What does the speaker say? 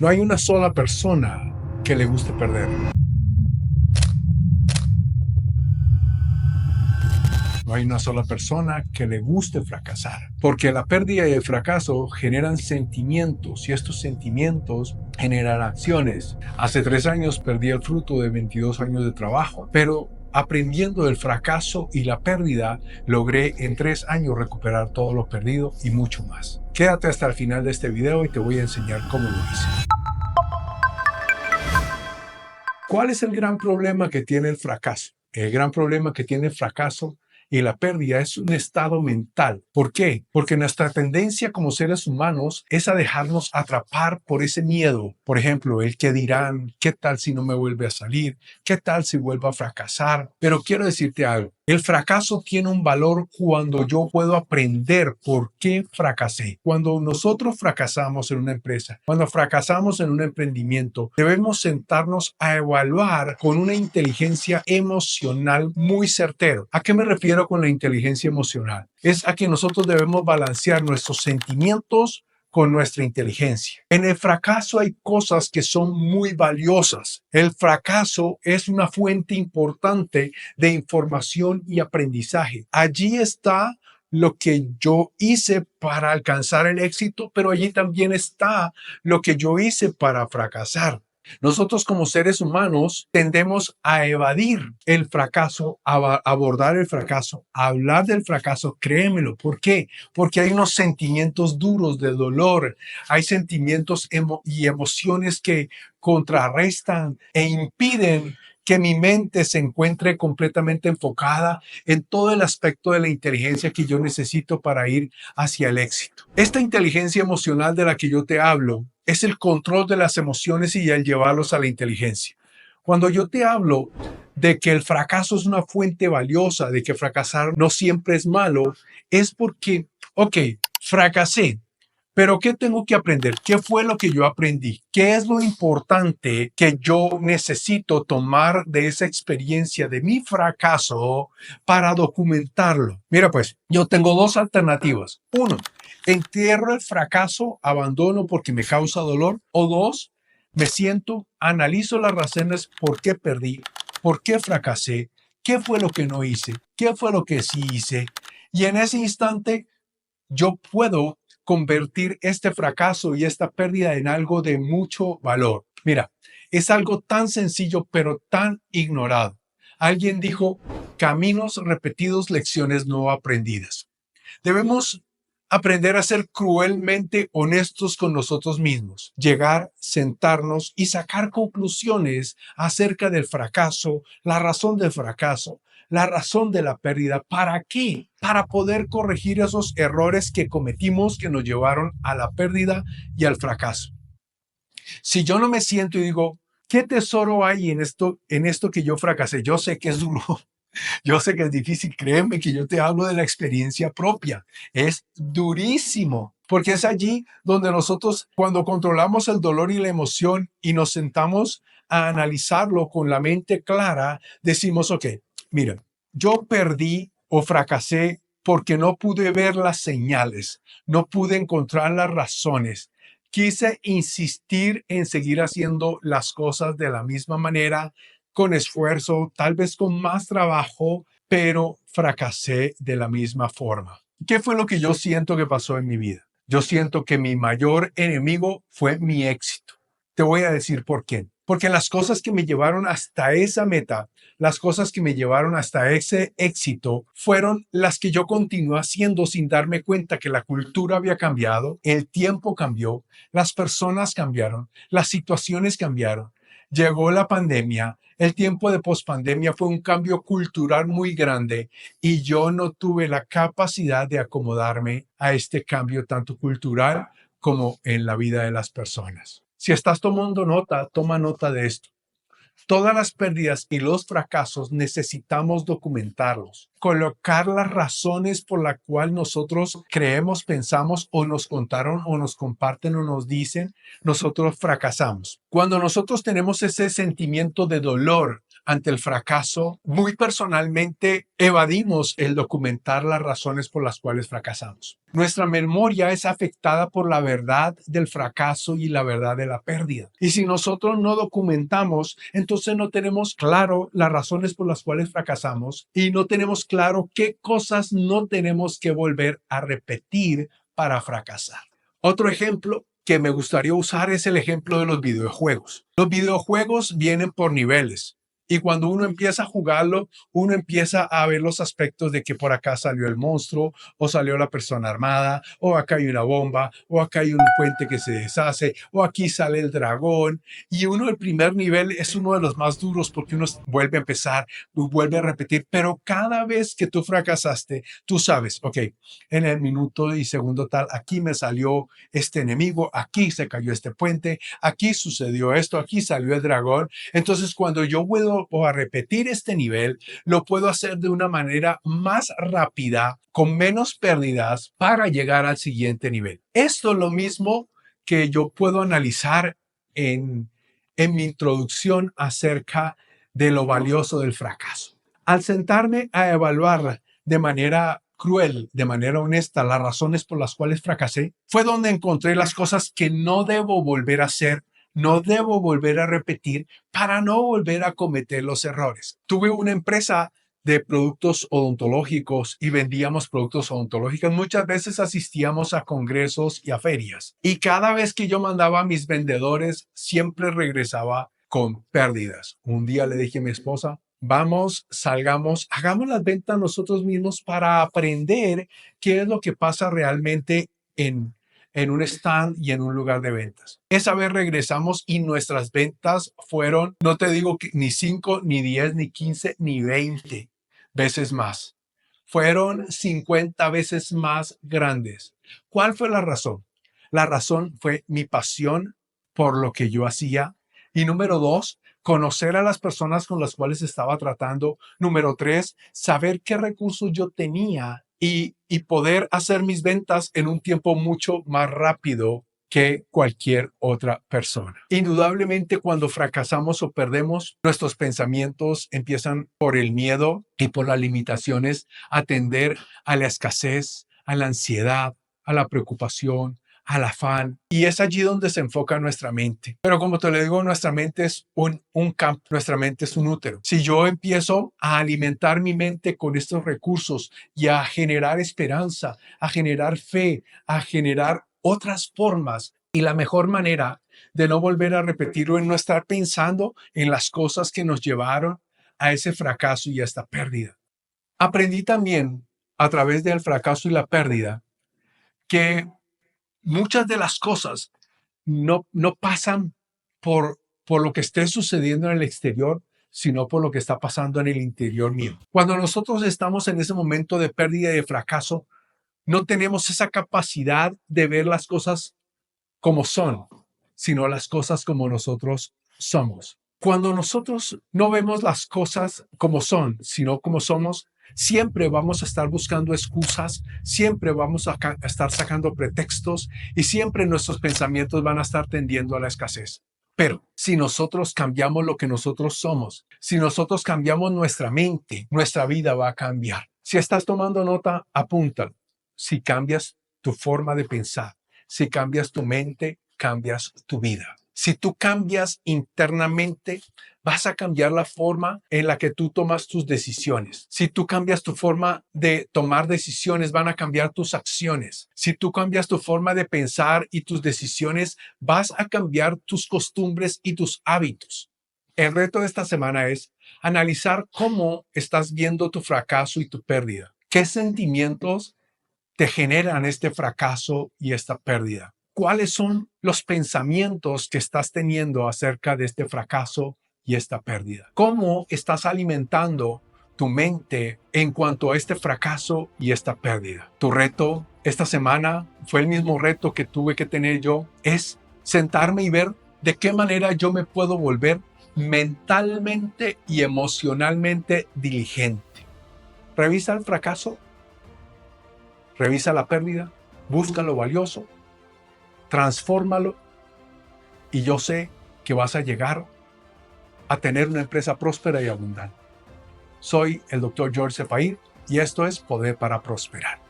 No hay una sola persona que le guste perder. No hay una sola persona que le guste fracasar, porque la pérdida y el fracaso generan sentimientos y estos sentimientos generan acciones. Hace 3 años perdí el fruto de 22 años de trabajo, pero aprendiendo del fracaso y la pérdida, logré en 3 años recuperar todo lo perdido y mucho más. Quédate hasta el final de este video y te voy a enseñar cómo lo hice. ¿Cuál es el gran problema que tiene el fracaso? El gran problema que tiene el fracaso y la pérdida es un estado mental. ¿Por qué? Porque nuestra tendencia como seres humanos es a dejarnos atrapar por ese miedo. Por ejemplo, el que dirán, ¿qué tal si no me vuelve a salir? ¿Qué tal si vuelvo a fracasar? Pero quiero decirte algo. El fracaso tiene un valor cuando yo puedo aprender por qué fracasé. Cuando nosotros fracasamos en una empresa, cuando fracasamos en un emprendimiento, debemos sentarnos a evaluar con una inteligencia emocional muy certera. ¿A qué me refiero con la inteligencia emocional? Es a que nosotros debemos balancear nuestros sentimientos con nuestra inteligencia. En el fracaso hay cosas que son muy valiosas. El fracaso es una fuente importante de información y aprendizaje. Allí está lo que yo hice para alcanzar el éxito, pero allí también está lo que yo hice para fracasar. Nosotros como seres humanos tendemos a evadir el fracaso, a abordar el fracaso, a hablar del fracaso, créemelo. ¿Por qué? Porque hay unos sentimientos duros de dolor, hay sentimientos y emociones que contrarrestan e impiden que mi mente se encuentre completamente enfocada en todo el aspecto de la inteligencia que yo necesito para ir hacia el éxito. Esta inteligencia emocional de la que yo te hablo es el control de las emociones y el llevarlos a la inteligencia. Cuando yo te hablo de que el fracaso es una fuente valiosa, de que fracasar no siempre es malo, es porque, ok, fracasé. Pero ¿qué tengo que aprender? ¿Qué fue lo que yo aprendí? ¿Qué es lo importante que yo necesito tomar de esa experiencia de mi fracaso para documentarlo? Mira, pues, yo tengo 2 alternativas. 1, entierro el fracaso, abandono porque me causa dolor. O 2, me siento, analizo las razones por qué perdí, por qué fracasé, qué fue lo que no hice, qué fue lo que sí hice. Y en ese instante yo puedo convertir este fracaso y esta pérdida en algo de mucho valor. Mira, es algo tan sencillo pero tan ignorado. Alguien dijo, caminos repetidos, lecciones no aprendidas. Debemos aprender a ser cruelmente honestos con nosotros mismos, llegar, sentarnos y sacar conclusiones acerca del fracaso, la razón del fracaso, la razón de la pérdida. ¿Para qué? Para poder corregir esos errores que cometimos que nos llevaron a la pérdida y al fracaso. Si yo no me siento y digo, ¿qué tesoro hay en esto que yo fracasé? Yo sé que es duro. Yo sé que es difícil, créeme que yo te hablo de la experiencia propia. Es durísimo, porque es allí donde nosotros, cuando controlamos el dolor y la emoción y nos sentamos a analizarlo con la mente clara, decimos, ok, mira, yo perdí o fracasé porque no pude ver las señales, no pude encontrar las razones. Quise insistir en seguir haciendo las cosas de la misma manera, con esfuerzo, tal vez con más trabajo, pero fracasé de la misma forma. ¿Qué fue lo que yo siento que pasó en mi vida? Yo siento que mi mayor enemigo fue mi éxito. Te voy a decir por qué. Porque las cosas que me llevaron hasta esa meta, las cosas que me llevaron hasta ese éxito, fueron las que yo continué haciendo sin darme cuenta que la cultura había cambiado, el tiempo cambió, las personas cambiaron, las situaciones cambiaron. Llegó la pandemia, el tiempo de pospandemia fue un cambio cultural muy grande y yo no tuve la capacidad de acomodarme a este cambio tanto cultural como en la vida de las personas. Si estás tomando nota, toma nota de esto. Todas las pérdidas y los fracasos necesitamos documentarlos, colocar las razones por las cuales nosotros creemos, pensamos o nos contaron o nos comparten o nos dicen, nosotros fracasamos. Cuando nosotros tenemos ese sentimiento de dolor ante el fracaso, muy personalmente evadimos el documentar las razones por las cuales fracasamos. Nuestra memoria es afectada por la verdad del fracaso y la verdad de la pérdida. Y si nosotros no documentamos, entonces no tenemos claro las razones por las cuales fracasamos y no tenemos claro qué cosas no tenemos que volver a repetir para fracasar. Otro ejemplo que me gustaría usar es el ejemplo de los videojuegos. Los videojuegos vienen por niveles. Y cuando uno empieza a jugarlo, uno empieza a ver los aspectos de que por acá salió el monstruo, o salió la persona armada, o acá hay una bomba, o acá hay un puente que se deshace, o aquí sale el dragón. Y el primer nivel es uno de los más duros porque uno vuelve a empezar, vuelve a repetir, pero cada vez que tú fracasaste, tú sabes, ok, en el minuto y segundo tal, aquí me salió este enemigo, aquí se cayó este puente, aquí sucedió esto, aquí salió el dragón. Entonces, cuando yo vuelvo a repetir este nivel, lo puedo hacer de una manera más rápida, con menos pérdidas, para llegar al siguiente nivel. Esto es lo mismo que yo puedo analizar en mi introducción acerca de lo valioso del fracaso. Al sentarme a evaluar de manera cruel, de manera honesta, las razones por las cuales fracasé, fue donde encontré las cosas que no debo volver a hacer, no debo volver a repetir para no volver a cometer los errores. Tuve una empresa de productos odontológicos y vendíamos productos odontológicos. Muchas veces asistíamos a congresos y a ferias. Y cada vez que yo mandaba a mis vendedores, siempre regresaba con pérdidas. Un día le dije a mi esposa, vamos, salgamos, hagamos las ventas nosotros mismos para aprender qué es lo que pasa realmente en un stand y en un lugar de ventas. Esa vez regresamos y nuestras ventas fueron, no te digo que ni 5, ni 10, ni 15, ni 20 veces más. Fueron 50 veces más grandes. ¿Cuál fue la razón? La razón fue mi pasión por lo que yo hacía. Y número 2, conocer a las personas con las cuales estaba tratando. Número 3, saber qué recursos yo tenía y poder hacer mis ventas en un tiempo mucho más rápido que cualquier otra persona. Indudablemente, cuando fracasamos o perdemos, nuestros pensamientos empiezan por el miedo y por las limitaciones a tender a la escasez, a la ansiedad, a la preocupación, al afán. Y es allí donde se enfoca nuestra mente. Pero como te lo digo, nuestra mente es un campo, nuestra mente es un útero. Si yo empiezo a alimentar mi mente con estos recursos y a generar esperanza, a generar fe, a generar otras formas, y la mejor manera de no volver a repetirlo es no estar pensando en las cosas que nos llevaron a ese fracaso y a esta pérdida. Aprendí también a través del fracaso y la pérdida que muchas de las cosas no pasan por lo que esté sucediendo en el exterior, sino por lo que está pasando en el interior mío. Cuando nosotros estamos en ese momento de pérdida y de fracaso, no tenemos esa capacidad de ver las cosas como son, sino las cosas como nosotros somos. Cuando nosotros no vemos las cosas como son, sino como somos, siempre vamos a estar buscando excusas, siempre vamos a estar sacando pretextos y siempre nuestros pensamientos van a estar tendiendo a la escasez. Pero si nosotros cambiamos lo que nosotros somos, si nosotros cambiamos nuestra mente, nuestra vida va a cambiar. Si estás tomando nota, apúntalo. Si cambias tu forma de pensar, si cambias tu mente, cambias tu vida. Si tú cambias internamente, vas a cambiar la forma en la que tú tomas tus decisiones. Si tú cambias tu forma de tomar decisiones, van a cambiar tus acciones. Si tú cambias tu forma de pensar y tus decisiones, vas a cambiar tus costumbres y tus hábitos. El reto de esta semana es analizar cómo estás viendo tu fracaso y tu pérdida. ¿Qué sentimientos te generan este fracaso y esta pérdida? ¿Cuáles son los pensamientos que estás teniendo acerca de este fracaso y esta pérdida? ¿Cómo estás alimentando tu mente en cuanto a este fracaso y esta pérdida? Tu reto esta semana fue el mismo reto que tuve que tener yo, es sentarme y ver de qué manera yo me puedo volver mentalmente y emocionalmente diligente. Revisa el fracaso, revisa la pérdida, busca lo valioso, transfórmalo y yo sé que vas a llegar a tener una empresa próspera y abundante. Soy el Dr. George Zefair y esto es Poder para Prosperar.